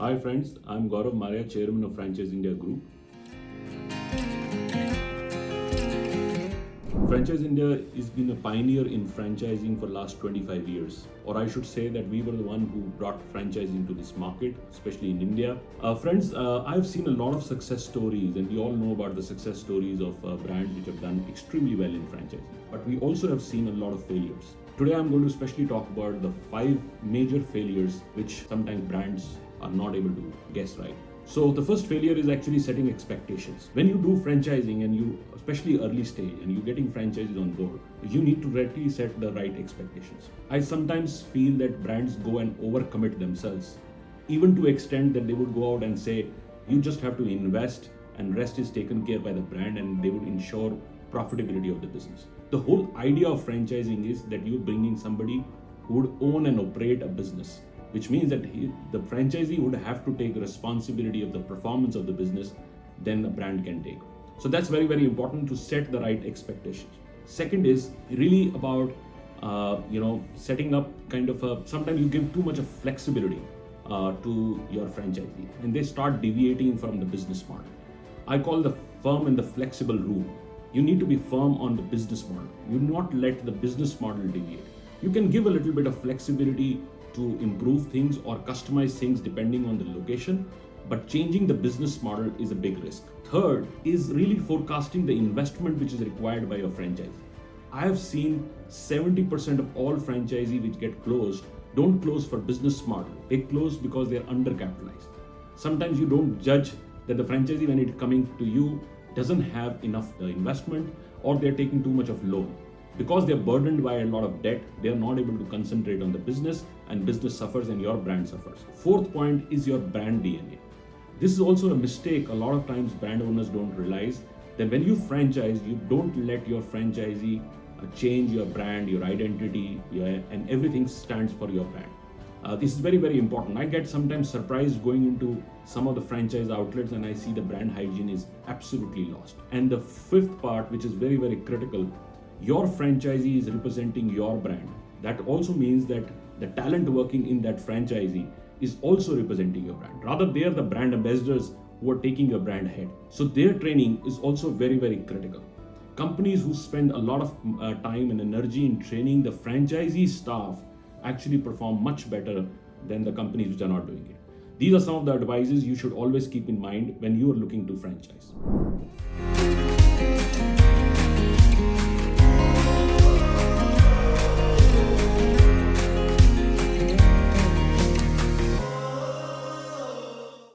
Hi friends, I'm Gaurav Marya, Chairman of Franchise India Group. Franchise India has been a pioneer in franchising for last 25 years. Or I should say that we were the one who brought franchising to this market, especially in India. Friends, I've seen a lot of success stories, and we all know about the success stories of brands which have done extremely well in franchising. But we also have seen a lot of failures. Today I'm going to especially talk about the 5 major failures which sometimes brands are not able to guess right. So the first failure is actually setting expectations. When you do franchising and you, especially early stage, and you're getting franchises on board, you need to really set the right expectations. I sometimes feel that brands go and overcommit themselves, even to extent that they would go out and say, you just have to invest and rest is taken care by the brand, and they would ensure profitability of the business. The whole idea of franchising is that you're bringing somebody who would own and operate a business, which means that the franchisee would have to take responsibility of the performance of the business, then the brand can take. So that's very, very important to set the right expectations. Second is really about setting up kind of sometimes you give too much of flexibility to your franchisee, and they start deviating from the business model. I call the firm and the flexible rule. You need to be firm on the business model. You not let the business model deviate. You can give a little bit of flexibility to improve things or customize things depending on the location, but changing the business model is a big risk. Third is really forecasting the investment which is required by your franchisee. I have seen 70% of all franchisees which get closed don't close for business model. They close because they're undercapitalized. Sometimes you don't judge that the franchisee, when it's coming to you, doesn't have enough investment, or they're taking too much of loan. Because they're burdened by a lot of debt, they are not able to concentrate on the business, and business suffers and your brand suffers. Fourth point is your brand DNA. This is also a mistake. A lot of times brand owners don't realize that when you franchise, you don't let your franchisee change your brand, your identity, and everything stands for your brand. This is very, very important. I get sometimes surprised going into some of the franchise outlets and I see the brand hygiene is absolutely lost. And the fifth part, which is very, very critical, your franchisee is representing your brand. That also means that the talent working in that franchisee is also representing your brand. Rather, they are the brand ambassadors who are taking your brand ahead. So their training is also very, very critical. Companies who spend a lot of time and energy in training the franchisee staff actually perform much better than the companies which are not doing it. These are some of the advices you should always keep in mind when you are looking to franchise.